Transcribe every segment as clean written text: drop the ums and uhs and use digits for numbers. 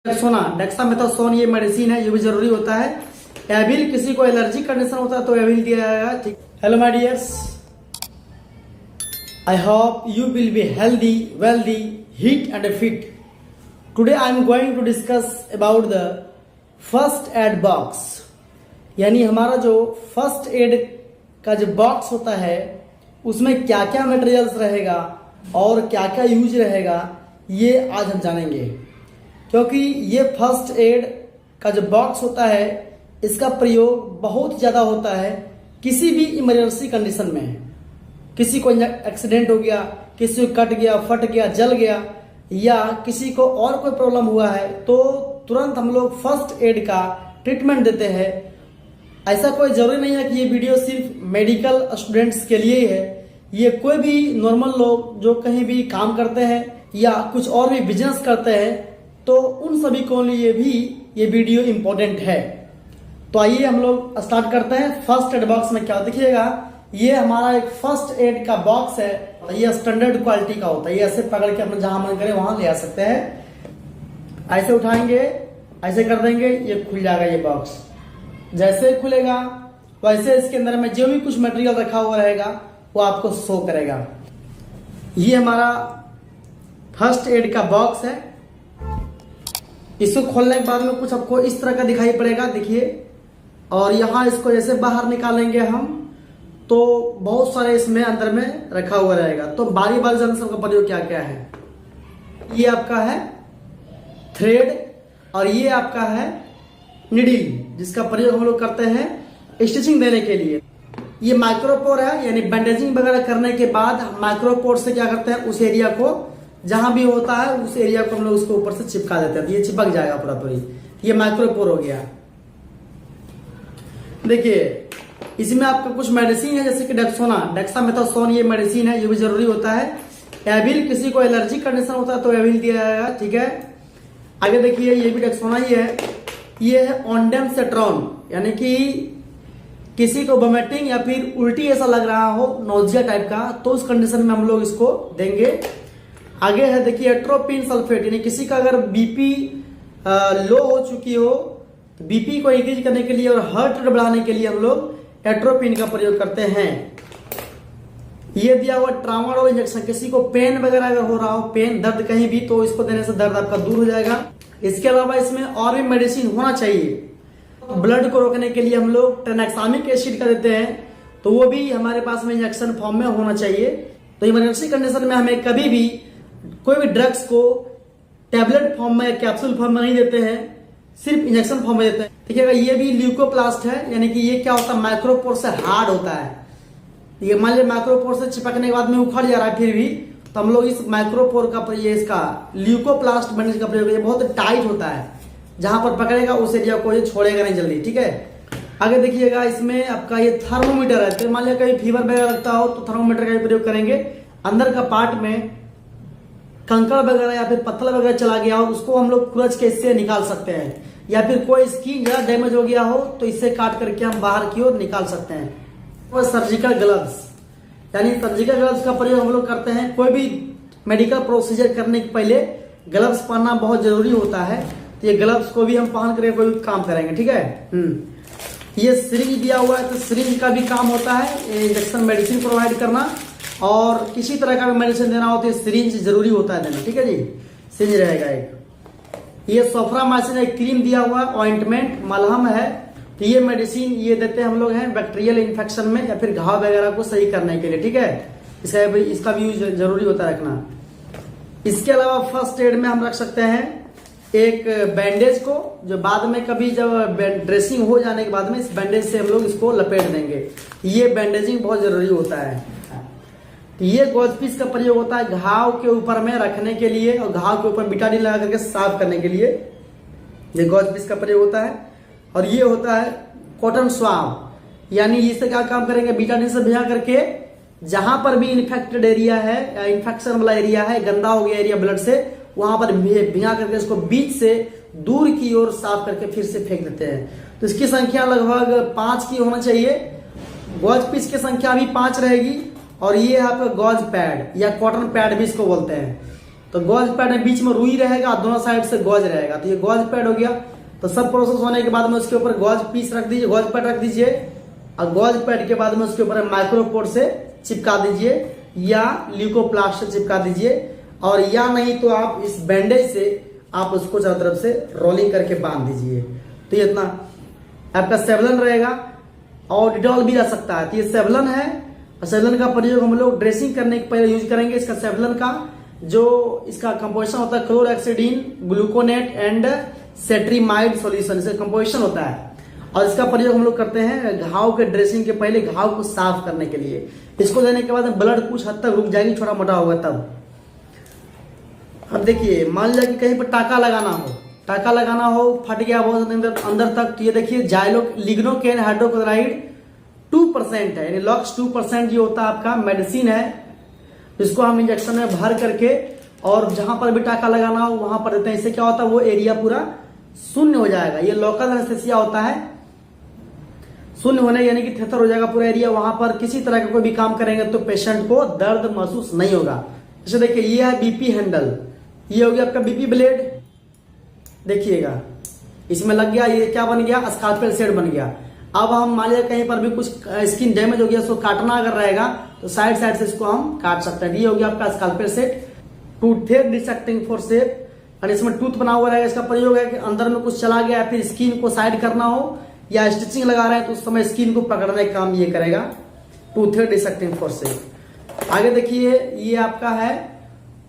Dexamethasone ये medicine है, ये भी जरूरी होता है। एविल किसी को एलर्जी कंडीशन होता है तो एविल दिया जाएगा। ठीक। Hello my dears, I hope you will be healthy, wealthy, hit and fit. Today I am going to discuss about the first aid box, यानी हमारा जो फर्स्ट एड का जो बॉक्स होता है उसमें क्या क्या मटेरियल्स रहेगा और क्या क्या यूज रहेगा, ये आज हम जानेंगे। क्योंकि ये फर्स्ट एड का जो बॉक्स होता है इसका प्रयोग बहुत ज़्यादा होता है किसी भी इमरजेंसी कंडीशन में। किसी को एक्सीडेंट हो गया, किसी को कट गया, फट गया, जल गया, या किसी को और कोई प्रॉब्लम हुआ है तो तुरंत हम लोग फर्स्ट एड का ट्रीटमेंट देते हैं। ऐसा कोई जरूरी नहीं है कि ये वीडियो सिर्फ मेडिकल स्टूडेंट्स के लिए ही है। ये कोई भी नॉर्मल लोग जो कहीं भी काम करते हैं या कुछ और भी बिजनेस करते हैं तो उन सभी के लिए भी ये वीडियो इंपॉर्टेंट है। तो आइए हम लोग स्टार्ट करते हैं। फर्स्ट एड बॉक्स में क्या देखिएगा, ये हमारा एक फर्स्ट एड का बॉक्स है। ये स्टैंडर्ड क्वालिटी का होता है। ये ऐसे पकड़ के अपने जहां मन करे वहां ले आ सकते हैं। ऐसे उठाएंगे, ऐसे कर देंगे, ये खुल जाएगा। ये बॉक्स जैसे खुलेगा वैसे इसके अंदर में जो भी कुछ मटेरियल रखा हुआ रहेगा वो आपको शो करेगा। ये हमारा फर्स्ट एड का बॉक्स है। इसको खोलने के बाद में कुछ आपको इस तरह का दिखाई पड़ेगा, देखिए। और यहाँ इसको जैसे बाहर निकालेंगे हम तो बहुत सारे इसमें अंदर में रखा हुआ रहेगा। तो बारी बारी से सबका प्रयोग क्या क्या है। ये आपका है थ्रेड और ये आपका है निडिल, जिसका प्रयोग हम लोग करते हैं स्टिचिंग देने के लिए। ये माइक्रोपोर है, यानी बैंडेजिंग वगैरह करने के बाद माइक्रोपोर से क्या करते हैं, उस एरिया को जहां भी होता है उस एरिया को हम लोग उसके ऊपर से चिपका देते हैं। तो ये चिपक जाएगा पूरा पूरी। ये माइक्रोपोर हो गया। देखिए इसमें आपका कुछ मेडिसिन है, जैसे कि डेक्सामेथासोन ये मेडिसिन है, ये भी जरूरी होता है। एविल किसी को एलर्जी कंडीशन होता है तो एविल दिया जाएगा। ठीक है। आगे देखिए ये भी डेक्सोना ही है। ये है ऑन्डेमसेट्रॉन, यानी कि किसी को वोमिटिंग या फिर उल्टी ऐसा लग रहा हो, नोजिया टाइप का, तो उस कंडीशन में हम लोग इसको देंगे। आगे है देखिए एट्रोपिन सल्फेट, यानी किसी का अगर बीपी लो हो चुकी हो तो बीपी को इंक्रीज करने के लिए और हार्ट रेट बढ़ाने के लिए हम लोग एट्रोपिन का प्रयोग करते हैं। ये दिया हुआ ट्रामाडोल इंजेक्शन, किसी को पेन वगैरह अगर हो रहा हो, पेन दर्द कहीं भी, तो इसको देने से दर्द आपका दूर हो जाएगा। इसके अलावा इसमें और भी मेडिसिन होना चाहिए। ब्लड को रोकने के लिए हम लोग ट्रांएक्सामिक एसिड का देते हैं, तो वो भी हमारे पास में इंजेक्शन फॉर्म में होना चाहिए। तो इमरजेंसी कंडीशन में हमें कभी भी कोई भी ड्रग्स को टैबलेट फॉर्म में, कैप्सूल फॉर्म में नहीं देते हैं, सिर्फ इंजेक्शन फॉर्म में देते हैं। ठीक है। ये भी ल्यूकोप्लास्ट है, यानी कि ये क्या होता है, माइक्रोपोर से हार्ड होता है। ये मान लीजिए माइक्रोपोर से चिपकने के बाद में उखड़ जा रहा है फिर भी, तो हम लोग इस माइक्रोपोर का ये इसका ल्यूकोप्लास्ट बनने का प्रयोग, ये बहुत टाइट होता है, जहां पर पकड़ेगा उस एरिया को ये छोड़ेगा नहीं जल्दी। ठीक है। आगे देखिएगा इसमें आपका ये थर्मोमीटर है। तो मान लिया कहीं फीवर वगैरह लगता हो तो थर्मोमीटर का प्रयोग करेंगे। अंदर का पार्ट में कंकड़ वगैरह या फिर पत्थर वगैरह चला गया हो, उसको हम लोग खुरच के इससे निकाल सकते हैं। या फिर कोई स्किन ज्यादा डैमेज हो गया हो तो इससे काट करके हम बाहर की ओर निकाल सकते हैं। और सर्जिकल ग्लव्स, यानी सर्जिकल ग्लव्स का प्रयोग हम लोग करते हैं। कोई भी मेडिकल प्रोसीजर करने के पहले ग्लव्स पहनना बहुत जरूरी होता है। तो ये ग्लव्स को भी हम पहन करके कोई काम करेंगे। ठीक है। ये सिरिंज दिया हुआ है, तो सिरिंज का भी काम होता है इंजेक्शन मेडिसिन प्रोवाइड करना, और किसी तरह का भी मेडिसिन देना हो तो सिरिंज जरूरी होता है देना। ठीक है जी, सिरिंज रहेगा एक। ये सोफ्रामाइसिन एक क्रीम दिया हुआ, ऑइंटमेंट मलहम है। तो ये मेडिसिन ये देते हैं हम लोग हैं बैक्टीरियल इन्फेक्शन में या फिर घाव वगैरह को सही करने के लिए। ठीक है। इसका भी यूज जरूरी होता है रखना। इसके अलावा फर्स्ट एड में हम रख सकते हैं एक बैंडेज को, जो बाद में कभी जब ड्रेसिंग हो जाने के बाद में इस बैंडेज से हम लोग इसको लपेट देंगे। ये बैंडेजिंग बहुत जरूरी होता है। ये गॉज पीस का प्रयोग होता है घाव के ऊपर में रखने के लिए और घाव के ऊपर बिटाडीन लगा करके साफ करने के लिए। ये गॉज पीस का प्रयोग होता है। और ये होता है कॉटन स्वाब, यानी इससे क्या काम करेंगे, बिटाडीन से भिगा करके जहां पर भी इन्फेक्टेड एरिया है, इन्फेक्शन वाला एरिया है, गंदा हो गया एरिया ब्लड से, वहां पर भिगा करके इसको बीच से दूर की ओर साफ करके फिर से फेंक देते हैं। तो इसकी संख्या लगभग 5 की होना चाहिए। गॉज पीस की संख्या भी 5 रहेगी। और ये आपका गॉज पैड या कॉटन पैड भी इसको बोलते हैं। तो गॉज पैड में बीच में रुई रहेगा, दोनों साइड से गॉज रहेगा। तो ये गॉज पैड हो गया। तो सब प्रोसेस होने के बाद में उसके ऊपर गॉज पीस रख दीजिए, गॉज पैड रख दीजिए, और गॉज पैड के बाद में उसके ऊपर माइक्रोपोर्ट से चिपका दीजिए या ल्यूकोप्लास्ट से चिपका दीजिए, और या नहीं तो आप इस बैंडेज से आप उसको चारों तरफ से रोलिंग करके बांध दीजिए। तो ये इतना आपका सेवलन रहेगा, और डिटॉल भी रह सकता है। तो ये सेवलन है, और सेवलन का प्रयोग हम लोग ड्रेसिंग करने के पहले यूज करेंगे। इसका सेवलन का जो इसका कंपोजिशन होता है chlorhexidine, gluconate and cetrimide solution, इसका कंपोजिशन होता है। और इसका प्रयोग हम लोग करते हैं घाव के ड्रेसिंग के पहले, घाव को साफ करने के लिए। इसको देने के बाद ब्लड कुछ हद तक रुक जाएगी, छोटा मोटा होगा तब। अब देखिए, मान लिया कि कहीं पर टाका लगाना हो, फट गया बहुत अंदर तक, तो ये देखिए जाइलो लिग्नोकेन हाइड्रोक्लोराइड 2% है, यानी लॉक्स 2% ये होता है आपका मेडिसिन है। इसको हम इंजेक्शन में भर करके और जहां पर भी टाका लगाना हो वहां पर देते हैं। इससे क्या होता है, वो एरिया पूरा शून्य हो जाएगा। ये लोकल एनेस्थीसिया होता है, शून्य होने यानी कि थेथर हो जाएगा पूरा एरिया। वहां पर किसी तरह का कोई भी काम करेंगे तो पेशेंट को दर्द महसूस नहीं होगा। जैसे देखिए, ये है बीपी हैंडल, ये हो गया आपका बीपी ब्लेड। देखिएगा, इसमें लग गया, ये क्या बन गया, स्काल्पेल सेट बन गया। अब हम मान लिया कहीं पर भी कुछ स्किन डैमेज हो गया, इसको काटना अगर रहेगा तो साइड से इसको हम काट सकते हैं। ये हो गया आपका स्काल्पेल सेट। टूथेड डिसेक्टिंग फोर्सेप, और इसमें टूथ बना हुआ रहेगा। इसका प्रयोग है कि अंदर में कुछ चला गया, फिर स्किन को साइड करना हो या स्टिचिंग लगा रहे हैं तो उस समय स्किन को पकड़ने का काम ये करेगा, टूथेड डिसेक्टिंग फोर्सेप। आगे देखिए, ये आपका है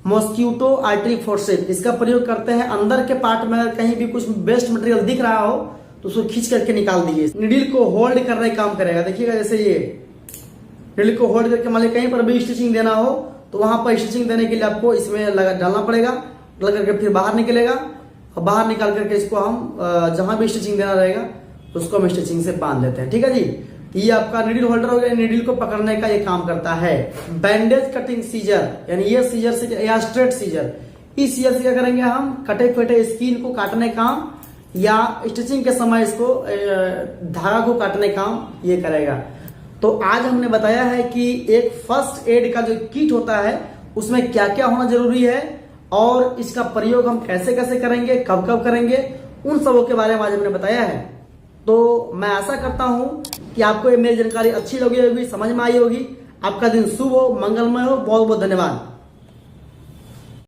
मॉस्क्यूटो आर्टरी फोर्सेप। इसका प्रयोग करते हैं अंदर के पार्ट में, अगर कहीं भी कुछ वेस्ट मटेरियल दिख रहा हो तो उसको खींच करके निकाल दीजिए। निडिल को होल्ड करने का काम करेगा। देखिएगा, जैसे ये निडिल को होल्ड करके मान लीजिए कहीं पर भी स्टिचिंग देना हो तो वहां पर स्टिचिंग देने के लिए आपको इसमें डालना पड़ेगा, लग करके फिर बाहर निकलेगा, और बाहर निकाल करके इसको हम जहां भी स्टिचिंग देना रहेगा उसको हम स्टिचिंग से बांध लेते हैं। ठीक है जी। ये आपका निडिल होल्डर हो गया, निडिल को पकड़ने का ये काम करता है। बैंडेज कटिंग सीजर, यानी ये सीजर से या स्ट्रेट सीजर, इस सीजर से क्या करेंगे हम, कटे फेटे स्किन को काटने काम या स्टिचिंग के समय इसको धागा को काटने काम ये करेगा। तो आज हमने बताया है कि एक फर्स्ट एड का जो किट होता है उसमें क्या क्या होना जरूरी है, और इसका प्रयोग हम कैसे कैसे करेंगे, कब कब करेंगे, उन सबों के बारे में आज हमने बताया है। तो मैं आशा करता हूं कि आपको ये मेरी जानकारी अच्छी लगी होगी, समझ में आई होगी। आपका दिन शुभ हो, मंगलमय हो। बहुत बहुत धन्यवाद।